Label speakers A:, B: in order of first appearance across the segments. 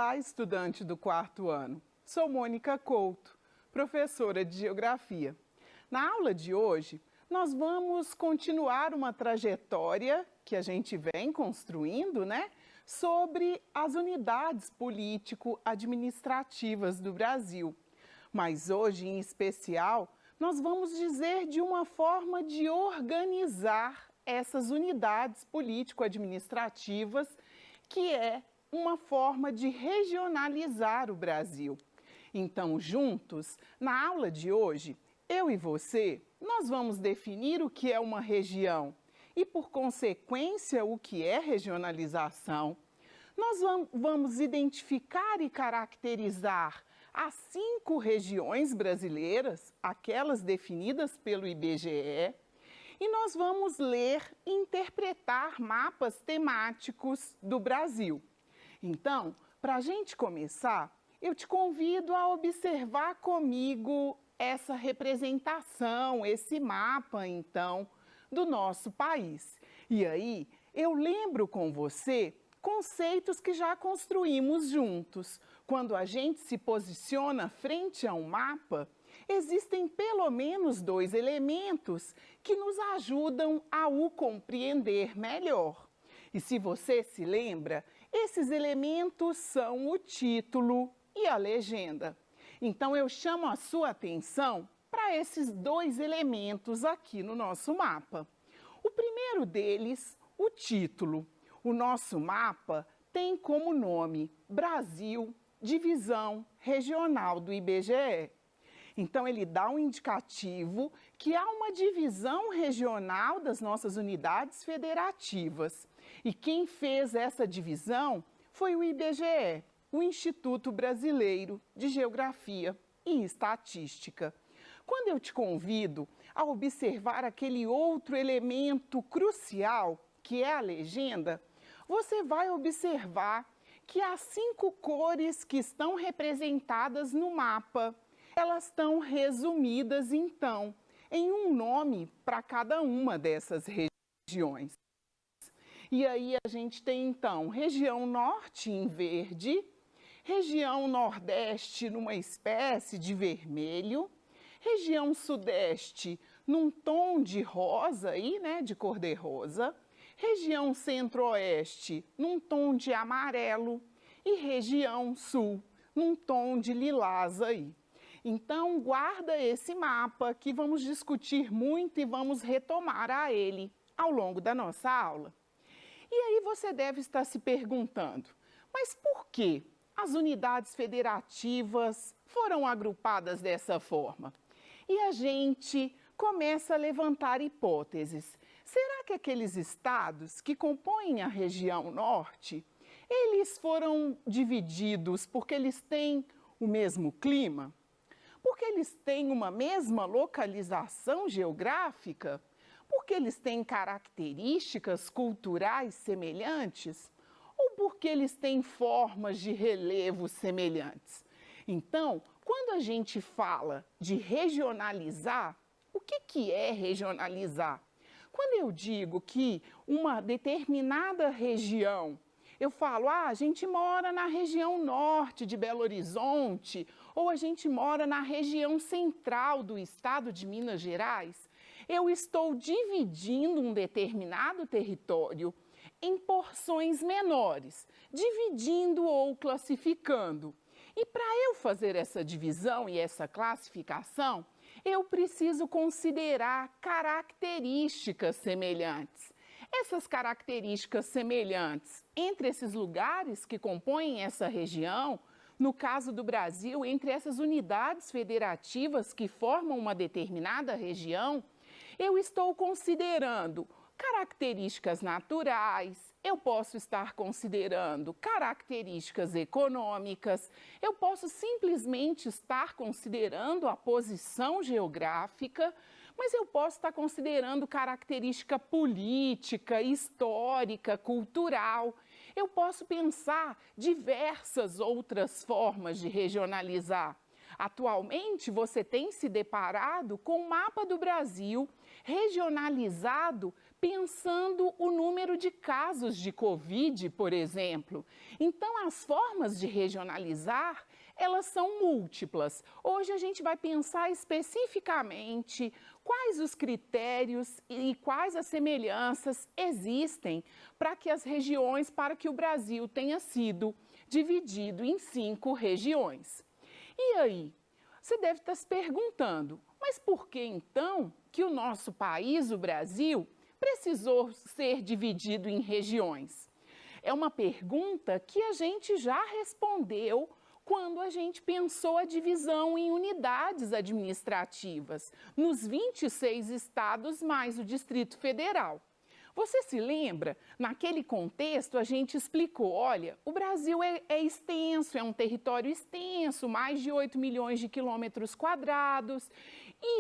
A: Olá, estudante do quarto ano. Sou Mônica Couto, professora de Geografia. Na aula de hoje, nós vamos continuar uma trajetória que a gente vem construindo, sobre as unidades político-administrativas do Brasil. Mas hoje, em especial, nós vamos dizer de uma forma de organizar essas unidades político-administrativas, que é uma forma de regionalizar o Brasil. Então, juntos, na aula de hoje, eu e você, nós vamos definir o que é uma região e, por consequência, o que é regionalização. Nós vamos identificar e caracterizar as 5 regiões brasileiras, aquelas definidas pelo IBGE, e nós vamos ler e interpretar mapas temáticos do Brasil. Então, para a gente começar, eu te convido a observar comigo essa representação, esse mapa, então, do nosso país. E aí, eu lembro com você conceitos que já construímos juntos. Quando a gente se posiciona frente a um mapa, existem pelo menos 2 elementos que nos ajudam a o compreender melhor. E se você se lembra, esses elementos são o título e a legenda. Então eu chamo a sua atenção para esses 2 elementos aqui no nosso mapa. O primeiro deles, o título. O nosso mapa tem como nome Brasil, Divisão Regional do IBGE. Então, ele dá um indicativo que há uma divisão regional das nossas unidades federativas. E quem fez essa divisão foi o IBGE, o Instituto Brasileiro de Geografia e Estatística. Quando eu te convido a observar aquele outro elemento crucial, que é a legenda, você vai observar que as 5 cores que estão representadas no mapa, elas estão resumidas, então, em um nome para cada uma dessas regiões. E aí a gente tem, então, região norte em verde, região nordeste numa espécie de vermelho, região sudeste num tom de rosa, aí, de cor de rosa, região centro-oeste num tom de amarelo e região sul num tom de lilás aí. Então, guarda esse mapa que vamos discutir muito e vamos retomar a ele ao longo da nossa aula. E aí você deve estar se perguntando, mas por que as unidades federativas foram agrupadas dessa forma? E a gente começa a levantar hipóteses. Será que aqueles estados que compõem a região norte, eles foram divididos porque eles têm o mesmo clima? Porque eles têm uma mesma localização geográfica? Porque eles têm características culturais semelhantes? Ou porque eles têm formas de relevo semelhantes? Então, quando a gente fala de regionalizar, o que é regionalizar? Quando eu digo que uma determinada região, eu falo, a gente mora na região norte de Belo Horizonte, ou a gente mora na região central do estado de Minas Gerais, eu estou dividindo um determinado território em porções menores, dividindo ou classificando. E para eu fazer essa divisão e essa classificação, eu preciso considerar características semelhantes. Essas características semelhantes entre esses lugares que compõem essa região, no caso do Brasil, entre essas unidades federativas que formam uma determinada região, eu estou considerando características naturais, eu posso estar considerando características econômicas, eu posso simplesmente estar considerando a posição geográfica, mas eu posso estar considerando característica política, histórica, cultural. Eu posso pensar diversas outras formas de regionalizar. Atualmente, você tem se deparado com o mapa do Brasil regionalizado pensando o número de casos de Covid, por exemplo. Então, as formas de regionalizar, elas são múltiplas. Hoje a gente vai pensar especificamente quais os critérios e quais as semelhanças existem para que o Brasil tenha sido dividido em 5 regiões. E aí, você deve estar se perguntando, mas por que então que o nosso país, o Brasil, precisou ser dividido em regiões? É uma pergunta que a gente já respondeu quando a gente pensou a divisão em unidades administrativas, nos 26 estados mais o Distrito Federal. Você se lembra? Naquele contexto, a gente explicou, olha, o Brasil é extenso, é um território extenso, mais de 8 milhões de quilômetros quadrados.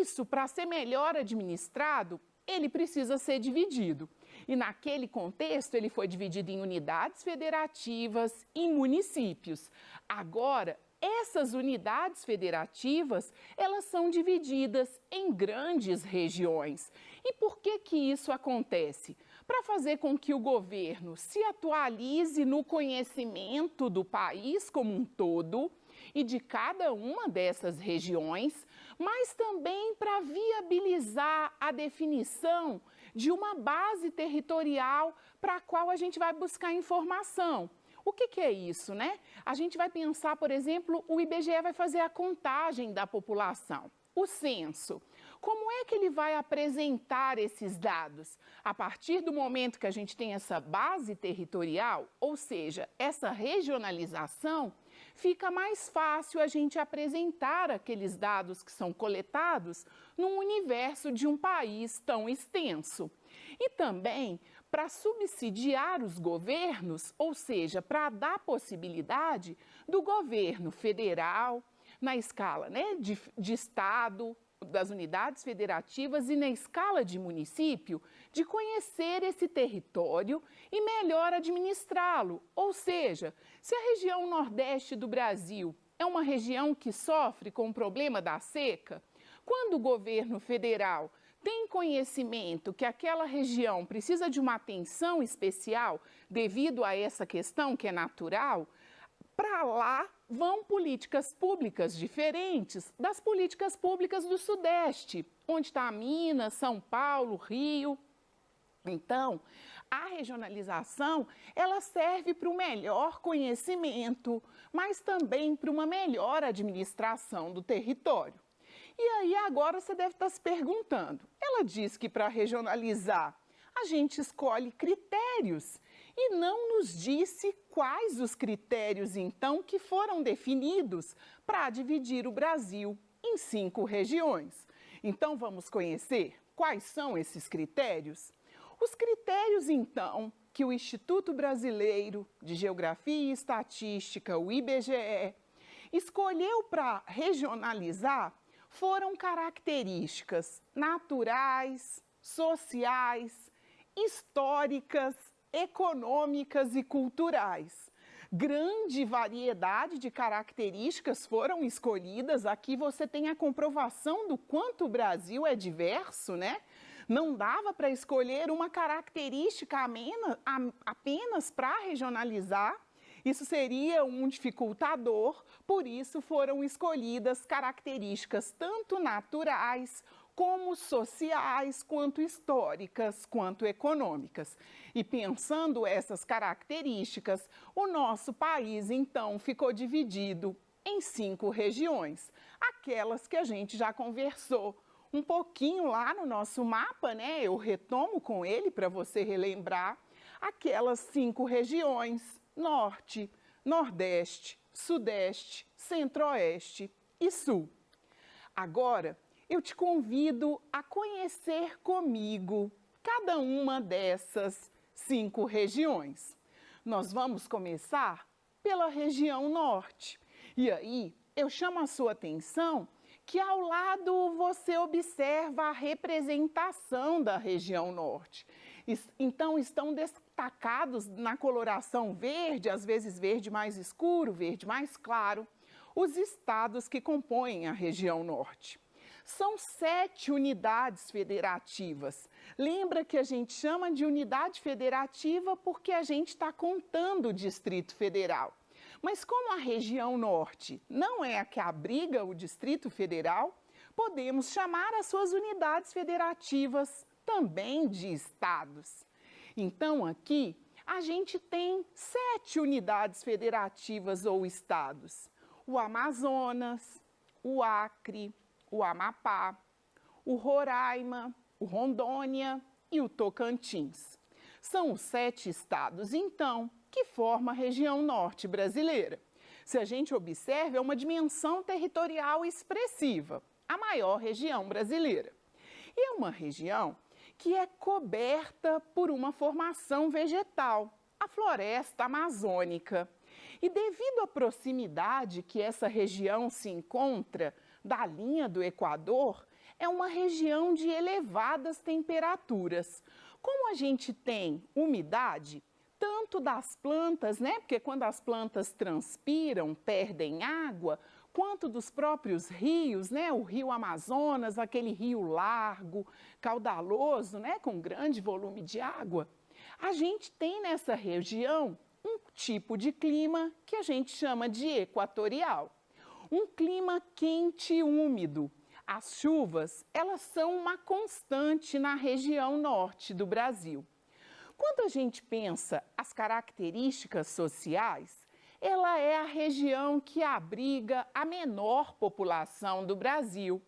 A: Isso, para ser melhor administrado, ele precisa ser dividido. E naquele contexto, ele foi dividido em unidades federativas, em municípios. Agora, essas unidades federativas, elas são divididas em grandes regiões. E por que isso acontece? Para fazer com que o governo se atualize no conhecimento do país como um todo e de cada uma dessas regiões, mas também para viabilizar a definição de uma base territorial para a qual a gente vai buscar informação. O que é isso, né? A gente vai pensar, por exemplo, o IBGE vai fazer a contagem da população, o censo. Como é que ele vai apresentar esses dados? A partir do momento que a gente tem essa base territorial, ou seja, essa regionalização, fica mais fácil a gente apresentar aqueles dados que são coletados num universo de um país tão extenso. E também para subsidiar os governos, ou seja, para dar possibilidade do governo federal, na escala de estado, das unidades federativas e na escala de município, de conhecer esse território e melhor administrá-lo. Ou seja, se a região nordeste do Brasil é uma região que sofre com o problema da seca, quando o governo federal tem conhecimento que aquela região precisa de uma atenção especial devido a essa questão que é natural, para lá vão políticas públicas diferentes das políticas públicas do Sudeste, onde está Minas, São Paulo, Rio. Então, a regionalização, ela serve para o melhor conhecimento, mas também para uma melhor administração do território. E aí agora você deve estar se perguntando, ela diz que para regionalizar a gente escolhe critérios e não nos disse quais os critérios então que foram definidos para dividir o Brasil em 5 regiões. Então vamos conhecer quais são esses critérios? Os critérios então que o Instituto Brasileiro de Geografia e Estatística, o IBGE, escolheu para regionalizar foram características naturais, sociais, históricas, econômicas e culturais. Grande variedade de características foram escolhidas. Aqui você tem a comprovação do quanto o Brasil é diverso, né? Não dava para escolher uma característica apenas para regionalizar. Isso seria um dificultador, por isso foram escolhidas características tanto naturais, como sociais, quanto históricas, quanto econômicas. E pensando essas características, o nosso país, então, ficou dividido em 5 regiões. Aquelas que a gente já conversou um pouquinho lá no nosso mapa, né? Eu retomo com ele para você relembrar. Aquelas 5 regiões: Norte, Nordeste, Sudeste, Centro-Oeste e Sul. Agora, eu te convido a conhecer comigo cada uma dessas 5 regiões. Nós vamos começar pela região Norte. E aí, eu chamo a sua atenção que ao lado você observa a representação da região Norte. Então, estão destacados na coloração verde, às vezes verde mais escuro, verde mais claro, os estados que compõem a região Norte. São 7 unidades federativas. Lembra que a gente chama de unidade federativa porque a gente está contando o Distrito Federal. Mas como a região norte não é a que abriga o Distrito Federal, podemos chamar as suas unidades federativas também de estados. Então, aqui, a gente tem 7 unidades federativas ou estados: o Amazonas, o Acre, o Amapá, o Roraima, o Rondônia e o Tocantins. São os 7 estados, então, que formam a região norte brasileira. Se a gente observa, é uma dimensão territorial expressiva, a maior região brasileira. E é uma região que é coberta por uma formação vegetal, a floresta amazônica. E devido à proximidade que essa região se encontra da linha do Equador, é uma região de elevadas temperaturas. Como a gente tem umidade, tanto das plantas, porque quando as plantas transpiram, perdem água, quanto dos próprios rios, o rio Amazonas, aquele rio largo, caudaloso, com grande volume de água, a gente tem nessa região um tipo de clima que a gente chama de equatorial. Um clima quente e úmido. As chuvas, elas são uma constante na região norte do Brasil. Quando a gente pensa as características sociais, ela é a região que abriga a menor população do Brasil.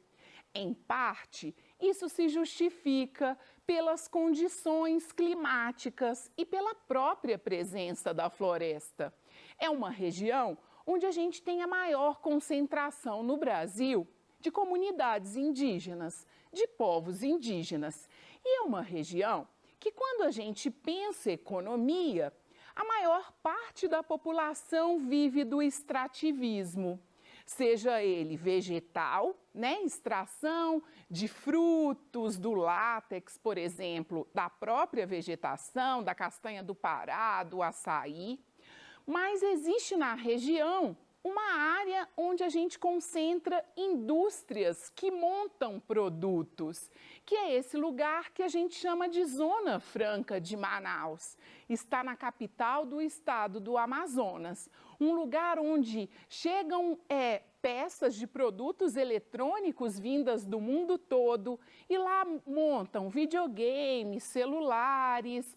A: Em parte, isso se justifica pelas condições climáticas e pela própria presença da floresta. É uma região onde a gente tem a maior concentração no Brasil de comunidades indígenas, de povos indígenas. E é uma região que, quando a gente pensa economia, a maior parte da população vive do extrativismo, seja ele vegetal, extração de frutos, do látex, por exemplo, da própria vegetação, da castanha do Pará, do açaí. Mas existe na região uma área onde a gente concentra indústrias que montam produtos, que é esse lugar que a gente chama de Zona Franca de Manaus. Está na capital do estado do Amazonas, um lugar onde chegam peças de produtos eletrônicos vindas do mundo todo e lá montam videogames, celulares,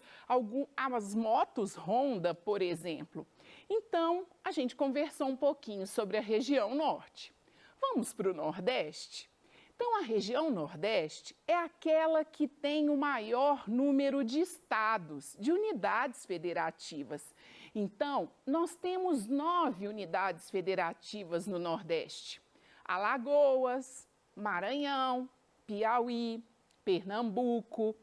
A: as motos Honda, por exemplo. Então, a gente conversou um pouquinho sobre a região norte. Vamos para o Nordeste? Então, a região Nordeste é aquela que tem o maior número de estados, de unidades federativas. Então, nós temos 9 unidades federativas no Nordeste: Alagoas, Maranhão, Piauí, Pernambuco,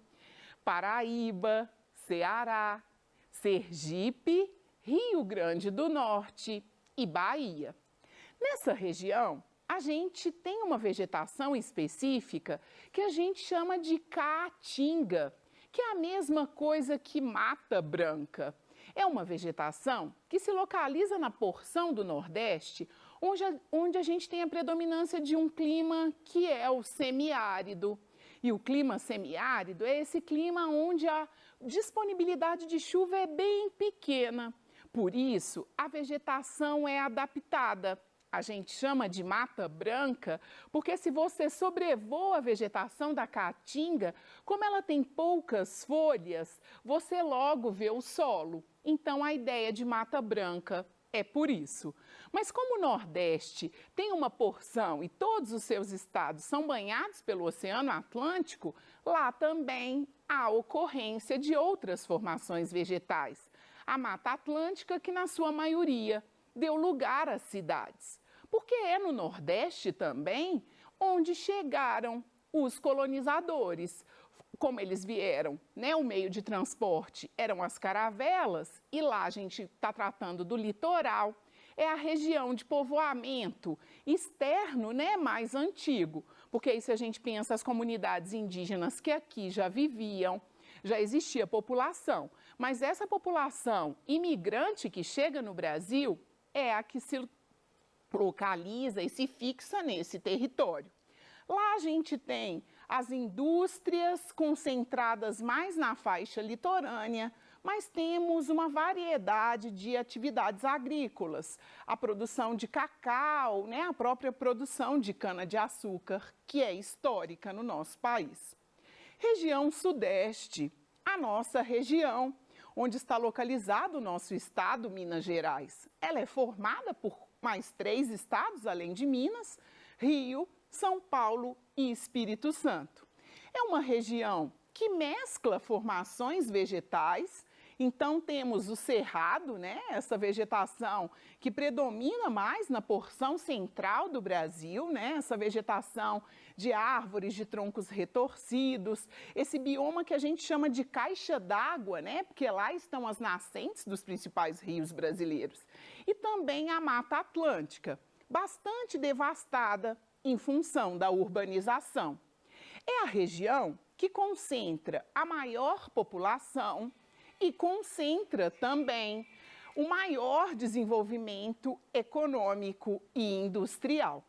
A: Paraíba, Ceará, Sergipe, Rio Grande do Norte e Bahia. Nessa região, a gente tem uma vegetação específica que a gente chama de caatinga, que é a mesma coisa que mata branca. É uma vegetação que se localiza na porção do Nordeste, onde a gente tem a predominância de um clima que é o semiárido. E o clima semiárido é esse clima onde a disponibilidade de chuva é bem pequena. Por isso, a vegetação é adaptada. A gente chama de mata branca, porque se você sobrevoa a vegetação da caatinga, como ela tem poucas folhas, você logo vê o solo. Então, a ideia de mata branca é por isso. Mas como o Nordeste tem uma porção e todos os seus estados são banhados pelo Oceano Atlântico, lá também há ocorrência de outras formações vegetais. A Mata Atlântica, que na sua maioria deu lugar às cidades. Porque é no Nordeste também onde chegaram os colonizadores. Como eles vieram, o meio de transporte eram as caravelas, e lá a gente está tratando do litoral, é a região de povoamento externo, mais antigo. Porque aí se a gente pensa as comunidades indígenas que aqui já viviam, já existia população. Mas essa população imigrante que chega no Brasil é a que se localiza e se fixa nesse território. Lá a gente tem as indústrias concentradas mais na faixa litorânea, mas temos uma variedade de atividades agrícolas, a produção de cacau, né, a própria produção de cana-de-açúcar, que é histórica no nosso país. Região Sudeste, a nossa região, onde está localizado o nosso estado, Minas Gerais. Ela é formada por mais 3 estados, além de Minas, Rio, São Paulo e Espírito Santo. É uma região que mescla formações vegetais. Então, temos o cerrado, né? Essa vegetação que predomina mais na porção central do Brasil, né? Essa vegetação de árvores de troncos retorcidos, esse bioma que a gente chama de caixa d'água, né? Porque lá estão as nascentes dos principais rios brasileiros. E também a Mata Atlântica, bastante devastada em função da urbanização. É a região que concentra a maior população e concentra também o maior desenvolvimento econômico e industrial.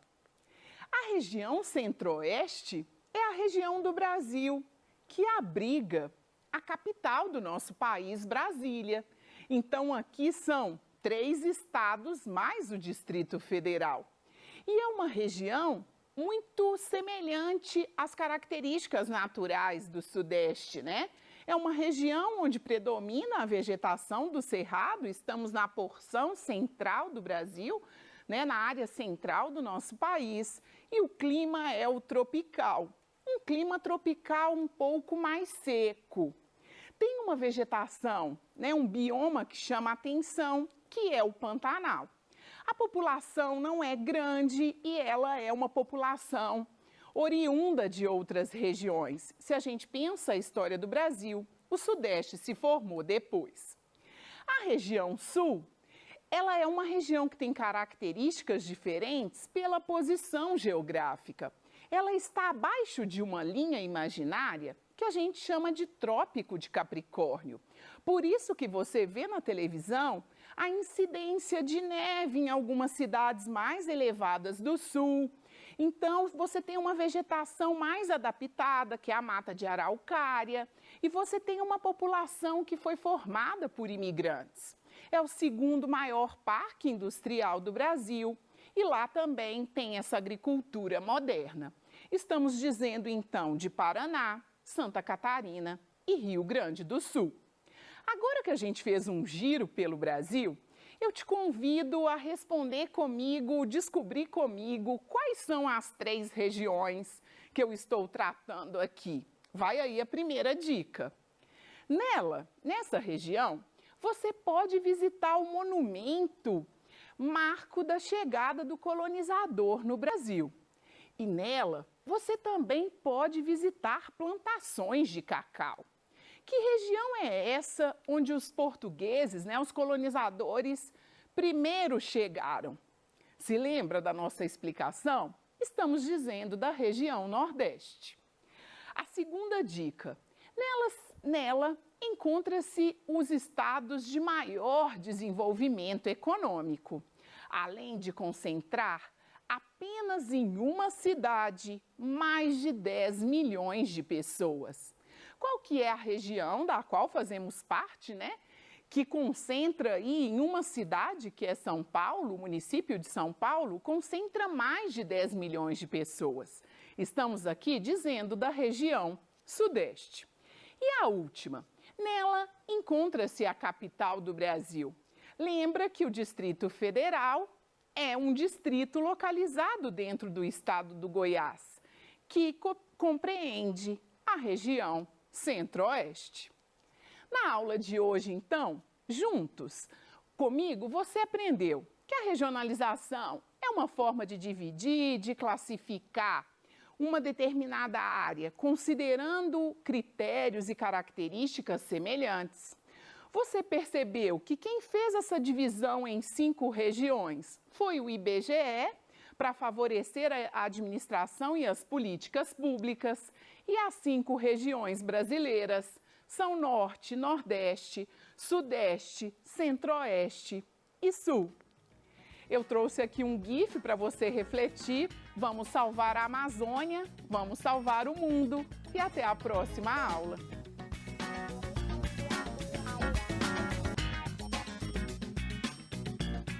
A: A região Centro-Oeste é a região do Brasil que abriga a capital do nosso país, Brasília. Então, aqui são 3 estados mais o Distrito Federal. E é uma região muito semelhante às características naturais do Sudeste, né? É uma região onde predomina a vegetação do cerrado, estamos na porção central do Brasil, né, na área central do nosso país, e o clima é o tropical. Um clima tropical um pouco mais seco. Tem uma vegetação, né, um bioma que chama atenção, que é o Pantanal. A população não é grande e ela é uma população oriunda de outras regiões. Se a gente pensa a história do Brasil, o Sudeste se formou depois. A região Sul, ela é uma região que tem características diferentes pela posição geográfica. Ela está abaixo de uma linha imaginária que a gente chama de Trópico de Capricórnio. Por isso que você vê na televisão a incidência de neve em algumas cidades mais elevadas do sul. Então, você tem uma vegetação mais adaptada, que é a mata de araucária, e você tem uma população que foi formada por imigrantes. É o 2º maior parque industrial do Brasil e lá também tem essa agricultura moderna. Estamos dizendo, então, de Paraná, Santa Catarina e Rio Grande do Sul. Agora que a gente fez um giro pelo Brasil, eu te convido a responder comigo, descobrir comigo quais são as 3 regiões que eu estou tratando aqui. Vai aí a primeira dica. Nessa região, você pode visitar o monumento marco da chegada do colonizador no Brasil. E nela, você também pode visitar plantações de cacau. Que região é essa onde os portugueses, né, os colonizadores, primeiro chegaram? Se lembra da nossa explicação? Estamos dizendo da região Nordeste. A segunda dica, nela encontra-se os estados de maior desenvolvimento econômico, além de concentrar apenas em uma cidade mais de 10 milhões de pessoas. Qual que é a região da qual fazemos parte, né? Que concentra aí em uma cidade, que é São Paulo, o município de São Paulo, concentra mais de 10 milhões de pessoas. Estamos aqui dizendo da região Sudeste. E a última, nela encontra-se a capital do Brasil. Lembra que o Distrito Federal é um distrito localizado dentro do estado do Goiás, que compreende a região Centro-Oeste. Na aula de hoje, então, juntos comigo, você aprendeu que a regionalização é uma forma de dividir, de classificar uma determinada área, considerando critérios e características semelhantes. Você percebeu que quem fez essa divisão em 5 regiões foi o IBGE, para favorecer a administração e as políticas públicas, e as 5 regiões brasileiras são Norte, Nordeste, Sudeste, Centro-Oeste e Sul. Eu trouxe aqui um GIF para você refletir. Vamos salvar a Amazônia, vamos salvar o mundo. E até a próxima aula.